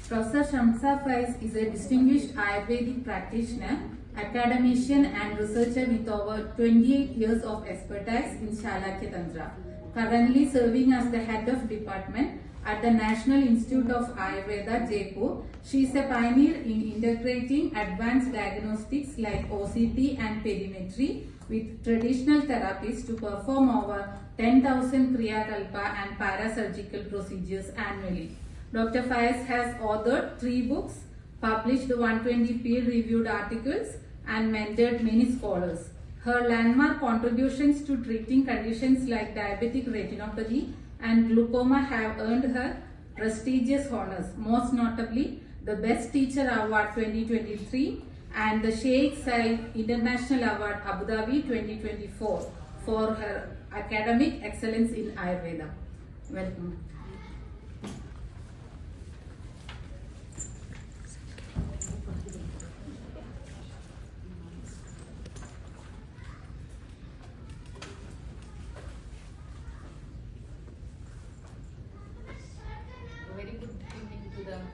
Professor Shamsa Faiz is a distinguished Ayurvedic practitioner, academician and researcher with over 28 years of expertise in Shalakya Tantra, currently serving as the head of department at the National Institute of Ayurveda, Jaipur. She is a pioneer in integrating advanced diagnostics like OCT and perimetry with traditional therapies to perform over 10,000 Kriya Kalpa and parasurgical procedures annually. Dr. Faiz has authored 3 books, published 120 peer-reviewed articles, and mentored many scholars. Her landmark contributions to treating conditions like diabetic retinopathy and glaucoma have earned her prestigious honors, most notably the Best Teacher Award 2023 and the Sheikh Said International Award Abu Dhabi 2024 for her academic excellence in Ayurveda. Welcome.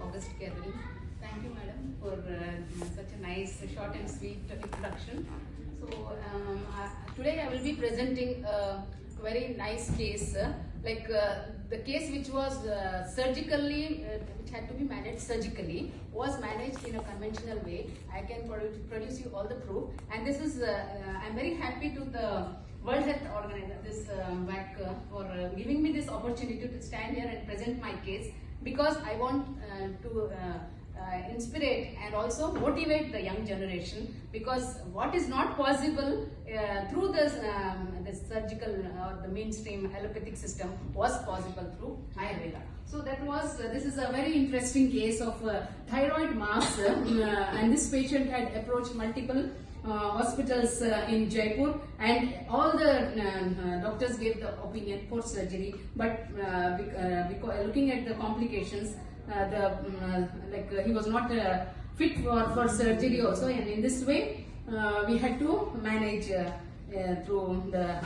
August gathering. Thank you, madam, for such a nice, short and sweet introduction. So today I will be presenting a very nice case, the case which was surgically, which had to be managed surgically, was managed in a conventional way. I can produce you all the proof, and this is I'm very happy to the World Health Organization, this WAC, for giving me this opportunity to stand here and present my case, because I want to inspire and also motivate the young generation, because what is not possible through this surgical or the mainstream allopathic system was possible through Ayurveda. So that was, this is a very interesting case of thyroid mass, and this patient had approached multiple hospitals in Jaipur, and all the doctors gave the opinion for surgery, but because looking at the complications, he was not fit for surgery also, and in this way we had to manage through the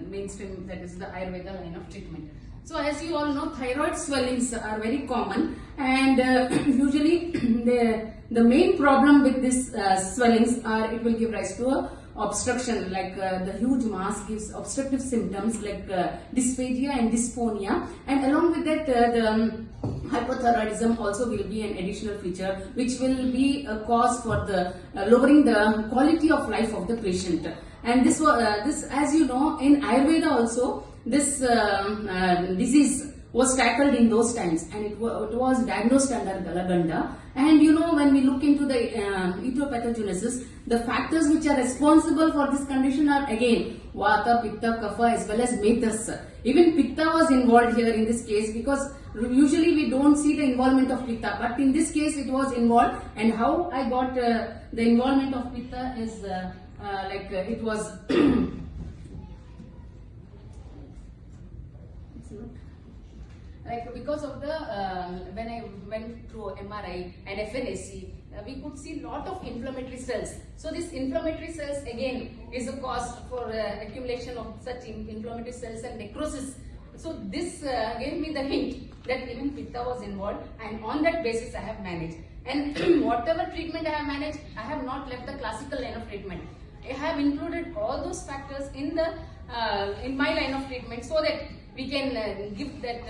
mainstream, that is the Ayurveda line of treatment. So as you all know, thyroid swellings are very common, and usually the main problem with these swellings are it will give rise to a obstruction, like the huge mass gives obstructive symptoms like dysphagia and dysphonia, and along with that the hypothyroidism also will be an additional feature which will be a cause for the lowering the quality of life of the patient. And this as you know, in Ayurveda also this disease was tackled in those times, and it was diagnosed under Galaganda. And you know, when we look into the etiopathogenesis, the factors which are responsible for this condition are again Vata, Pitta, Kapha as well as Metas. Even Pitta was involved here in this case, because usually we don't see the involvement of Pitta, but in this case it was involved. And how I got the involvement of Pitta is it was because of the when I went through MRI and FNAC, we could see lot of inflammatory cells. So this inflammatory cells again is a cause for accumulation of such inflammatory cells and necrosis. So this gave me the hint that even Pitta was involved, and on that basis I have managed. And whatever treatment I have managed, I have not left the classical line of treatment. I have included all those factors in the in my line of treatment, so that we can give that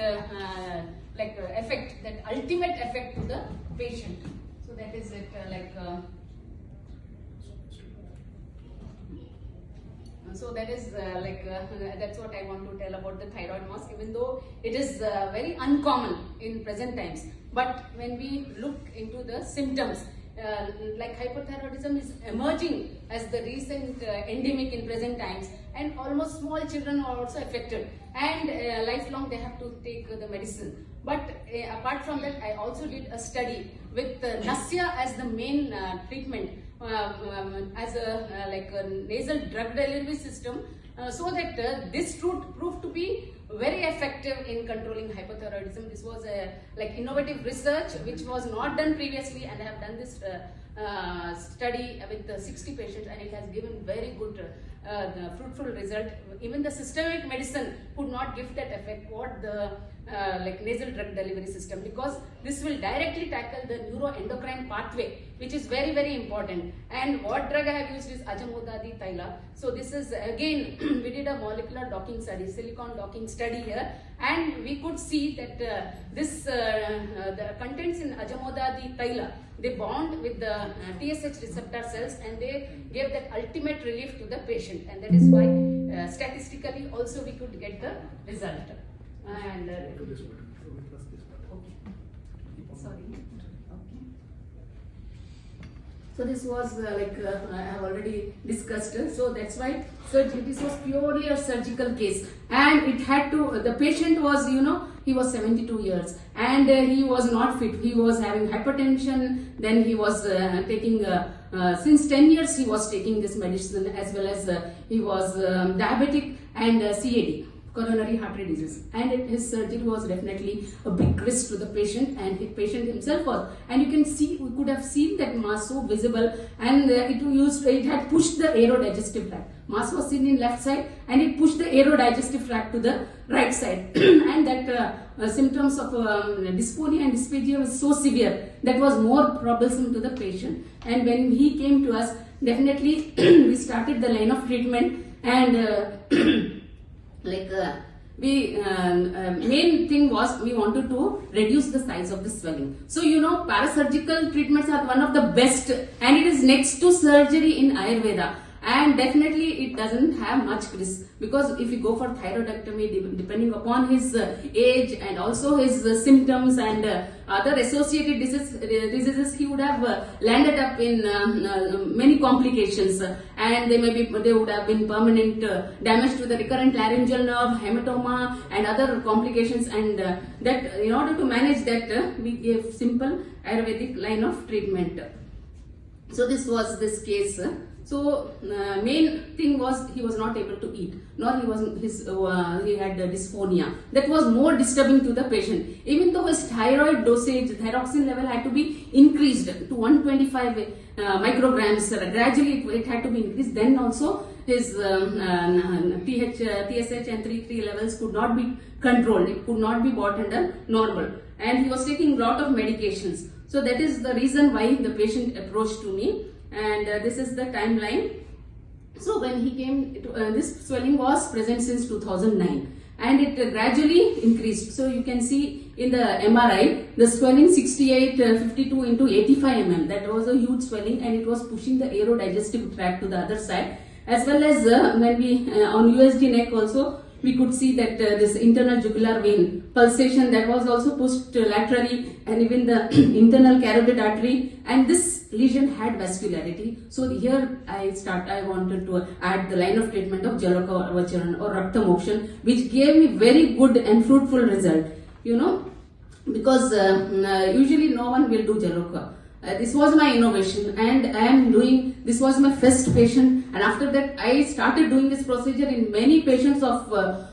effect, that ultimate effect to the patient. So that is it. So that is that's what I want to tell about the thyroid mass, even though it is very uncommon in present times. But when we look into the symptoms, like hypothyroidism is emerging as the recent endemic in present times, and almost small children are also affected, and lifelong they have to take the medicine. But apart from that, I also did a study with Nasya as the main treatment, as a nasal drug delivery system, so that this proved to be very effective in controlling hypothyroidism. This was a innovative research which was not done previously, and I have done this study with 60 patients, and it has given very good fruitful result. Even the systemic medicine could not give that effect what the like nasal drug delivery system, because this will directly tackle the neuroendocrine pathway, which is very, very important. And what drug I have used is Ajamodadi Thaila. So this is again, we did a molecular docking study, silicon docking study here, and we could see that the contents in Ajamodadi Thaila, they bond with the TSH receptor cells, and they gave that ultimate relief to the patient, and that is why statistically also we could get the result. And okay. Sorry. Okay. So this was I have already discussed. So that's why this was purely a surgical case, and it had to. The patient was, he was 72 years, and he was not fit. He was having hypertension. Then he was taking. Since 10 years he was taking this medicine, as well as he was diabetic and CAD. Coronary heart disease, and his surgery was definitely a big risk to the patient, and the patient himself was. And you can see, we could have seen that mass so visible, and it had pushed the aerodigestive tract. Mass was seen in left side, and it pushed the aerodigestive tract to the right side, and that symptoms of dysphonia and dysphagia was so severe that was more troublesome to the patient. And when he came to us, definitely we started the line of treatment, and main thing was we wanted to reduce the size of the swelling. So parasurgical treatments are one of the best, and it is next to surgery in Ayurveda. And definitely it doesn't have much risk, because if you go for thyroidectomy, depending upon his age and also his symptoms and other associated diseases, he would have landed up in many complications, and they would have been permanent damage to the recurrent laryngeal nerve, hematoma, and other complications. And that in order to manage that, we gave simple Ayurvedic line of treatment. So this was this case. So main thing was he was not able to eat, nor he had dysphonia. That was more disturbing to the patient. Even though his thyroid dosage, thyroxine level had to be increased to 125 micrograms. Gradually it had to be increased. Then also his TSH and 3,3 levels could not be controlled. It could not be brought under normal, and he was taking a lot of medications. So that is the reason why the patient approached to me. And this is the timeline. So when he came, this swelling was present since 2009, and it gradually increased. So you can see in the MRI, the swelling 6852 into 85 mm. That was a huge swelling, and it was pushing the aerodigestive tract to the other side. As well as when we on USG neck also, we could see that this internal jugular vein pulsation, that was also pushed laterally, and even the internal carotid artery, and this lesion had vascularity. So here I wanted to add the line of treatment of Jaloka Vacharan or Rakta Mokshan, which gave me very good and fruitful result, because usually no one will do Jaloka. This was my innovation, and this was my first patient, and after that I started doing this procedure in many patients of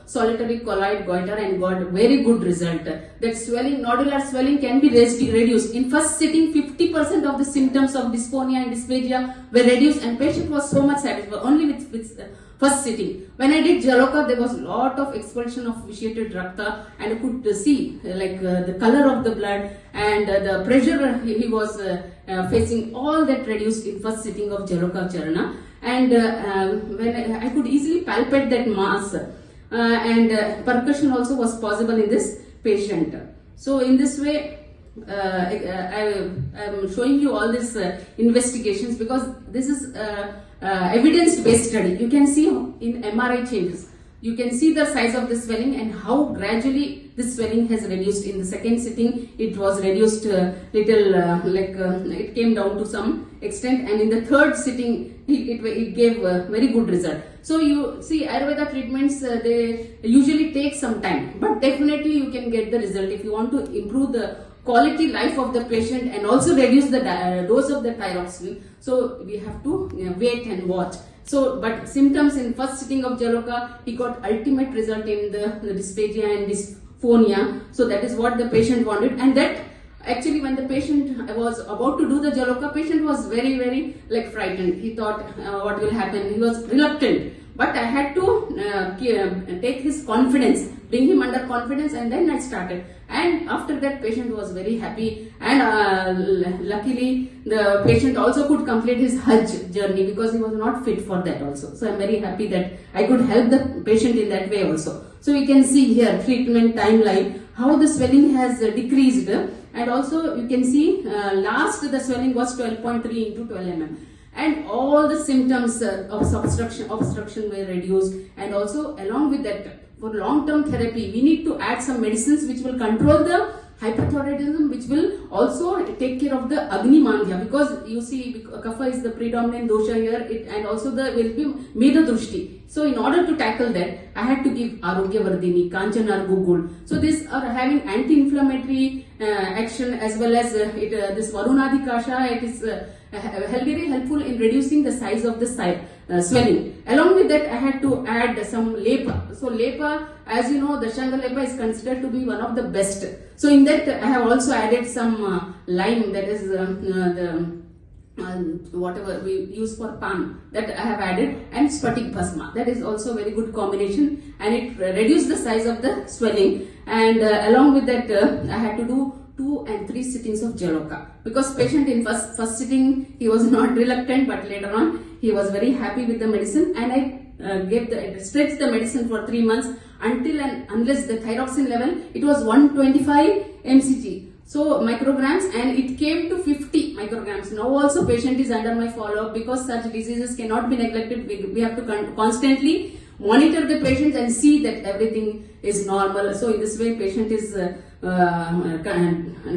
solitary colloid goiter, and got very good result. That swelling, nodular swelling can be reduced. In first sitting, 50% of the symptoms of dysphonia and dysphagia were reduced, and patient was so much satisfied only with first sitting. When I did Jaloka, there was a lot of expulsion of vitiated rakta, and I could see the color of the blood and the pressure he was facing, all that reduced in first sitting of Jaloka Charana. And when I could easily palpate that mass, and percussion also was possible in this patient. So in this way, I am showing you all these investigations, because this is evidence-based study. You can see in MRI changes. You can see the size of the swelling and how gradually this swelling has reduced. In the second sitting, it was reduced it came down to some extent, and in the third sitting, it gave a very good result. So you see, Ayurveda treatments, they usually take some time, but definitely you can get the result if you want to improve the quality life of the patient and also reduce the dose of the thyroxine. So we have to wait and watch. So, but symptoms in first sitting of Jaloka, he got ultimate result in the dysphagia and dysphonia. So that is what the patient wanted, and that actually when the patient was about to do the Jaloka, patient was very, very frightened. He thought what will happen. He was reluctant. But I had to take his confidence, bring him under confidence, and then I started. And after that, patient was very happy, and luckily the patient also could complete his Hajj journey because he was not fit for that also. So I'm very happy that I could help the patient in that way also. So we can see here treatment timeline, how the swelling has decreased, and also you can see last the swelling was 12.3 into 12 mm. And all the symptoms of obstruction were reduced, and also along with that, for long-term therapy, we need to add some medicines which will control the hyperthyroidism, which will also take care of the Agni Mandya, because you see Kapha is the predominant dosha here, and also the will be Meda Drushti. So in order to tackle that, I had to give Arogya Vardhini, Kanchanar Gugul. So these are having anti-inflammatory action, as well as this Varunadi Kasha. It is very helpful in reducing the size of the swelling. Along with that, I had to add some Lepa. So Lepa, as you know, the Shanga Lepa is considered to be one of the best. So in that, I have also added some lime, that is whatever we use for palm, that I have added, and Spatik Bhasma. That is also very good combination, and it reduced the size of the swelling. And along with that, I had to do 2 and 3 sittings of Jaloka, because patient in first sitting he was not reluctant, but later on he was very happy with the medicine, and I stretched the medicine for 3 months until and unless the thyroxine level, it was 125 mcg. So micrograms, and it came to 50 micrograms. Now also patient is under my follow-up, because such diseases cannot be neglected. We have to constantly monitor the patients and see that everything is normal. So in this way, patient is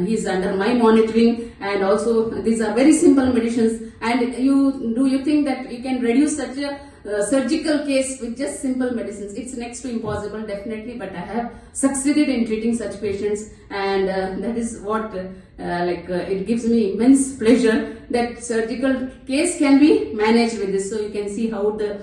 he's under my monitoring, and also these are very simple medicines. And you think that you can reduce such a surgical case with just simple medicines? It's next to impossible, definitely, but I have succeeded in treating such patients, and that is what it gives me immense pleasure that surgical case can be managed with this. So you can see how the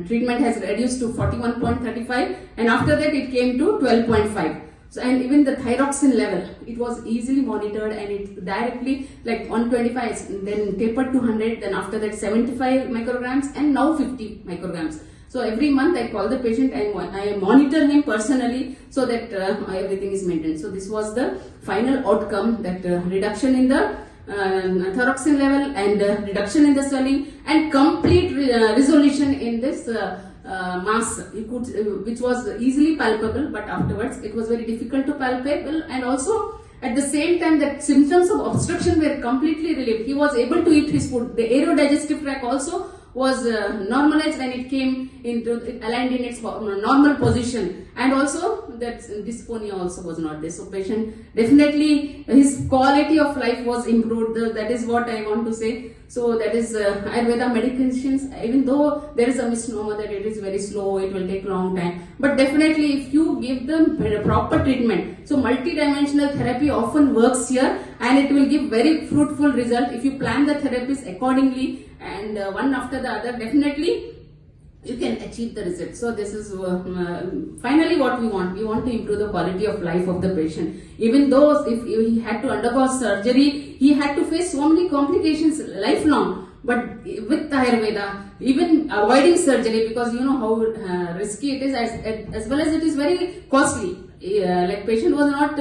treatment has reduced to 41.35, and after that it came to 12.5. So, and even the thyroxine level, it was easily monitored, and it directly, like 125, then tapered to 100, then after that 75 micrograms, and now 50 micrograms. So every month I call the patient and I monitor him personally, so that everything is maintained. So this was the final outcome, that reduction in the thyroxine level, and reduction in the swelling, and complete resolution in this mass, which was easily palpable, but afterwards it was very difficult to palpable, and also at the same time that symptoms of obstruction were completely relieved. He was able to eat his food. The aerodigestive tract also was normalized, and it came into, it aligned in its normal position, and also that dysphonia also was not there. So patient, definitely his quality of life was improved. That is what I want to say. So that is Ayurveda medications, even though there is a misnomer that it is very slow, it will take long time, but definitely if you give them proper treatment, so multi-dimensional therapy often works here, and it will give very fruitful result if you plan the therapies accordingly, and one after the other, definitely you can achieve the result. So this is finally what we want. We want to improve the quality of life of the patient. Even though if he had to undergo surgery, he had to face so many complications lifelong. But with Ayurveda, even avoiding surgery, because you know how risky it is, as well as it is very costly. Like patient was not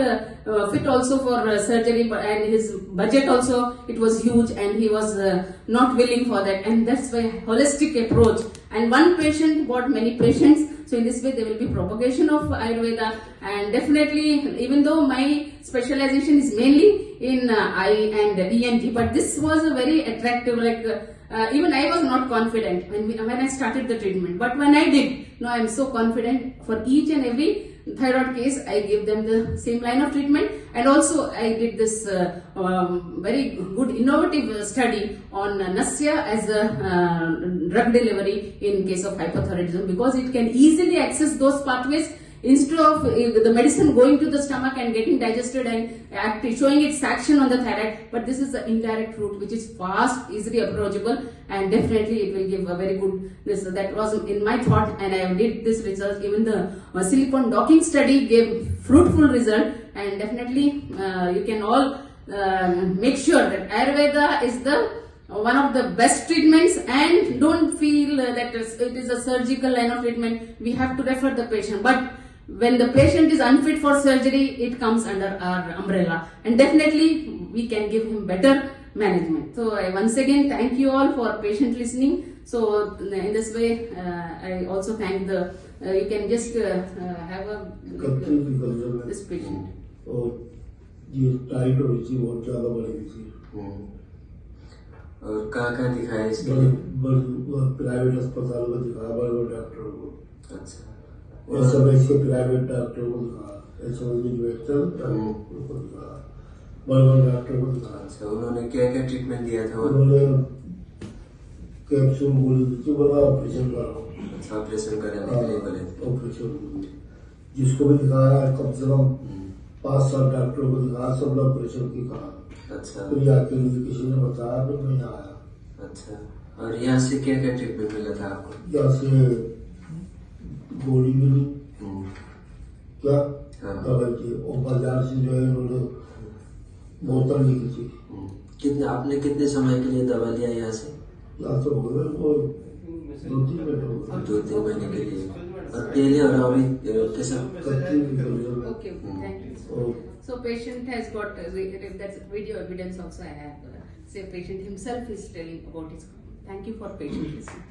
fit also for surgery, and his budget also, it was huge, and he was not willing for that, and that's why holistic approach. And one patient brought many patients, so in this way there will be propagation of Ayurveda. And definitely, even though my specialization is mainly in eye and ENT, but this was a very attractive, even I was not confident when I started the treatment, but when I did, now I am so confident. For each and every thyroid case, I give them the same line of treatment, and also I did this very good innovative study on Nasya as a drug delivery in case of hypothyroidism, because it can easily access those pathways instead of the medicine going to the stomach and getting digested and showing its action on the thyroid. But this is the indirect route, which is fast, easily approachable, and definitely it will give a very good that was in my thought, and I did this research. Even the silicone docking study gave fruitful result, and definitely you can all make sure that Ayurveda is the one of the best treatments, and don't feel that it is a surgical line of treatment. We have to refer the patient, but when the patient is unfit for surgery, it comes under our umbrella, and definitely we can give him better management. So I once again thank you all for patient listening. So in this way, I also thank the. You can just have a this patient. और ये tight हो रही थी, बहुत ज्यादा बढ़ गई थी। और कहाँ दिखाया इसके बड़े लिए? प्राइवेट अस्पताल में दिखाया, बड़े बड़े डॉक्टरों को। अच्छा। और सब ऐसे प्राइवेट डॉक्टरों को दिखाया, ऐसे डायरेक्टर उनको दिखाया, बड़े बड़े डॉक्टरों को दिखाया। अच्छा, उन्होंने क्या क्या ट्रीटमेंट दिया था? उन्होंने कैप्सूल गोली दी थी, बोला ऑपरेशन कराओ। अच्छा, ऑपरेशन करने के लिए बोले थे। ऑपरेशन जिसको भी दिखाया कम से कम 5-7 डॉक्टरों को दिखाया, सब लोग ऑपरेशन की कहा। अच्छा। फिर यहाँ के लिए किसी ने बताया, फिर मैं यहाँ आया। अच्छा, और यहाँ से क्या क्या ट्रीटमेंट मिला था आपको? यहाँ से गोली मिली, क्या दवाई थी, और बाजार से जो है उन्होंने बोतल लिखी थी। कितने आपने कितने समय के लिए दवा लिया यहाँ से? यहाँ से हो गए वो 2-3 महीने हो गए। 2-3 महीने के लिए। और पहले और अभी कैसा? Okay, thank you. और So patient has got that's video evidence also I have. Say patient himself is telling about his. Thank you for patient listening.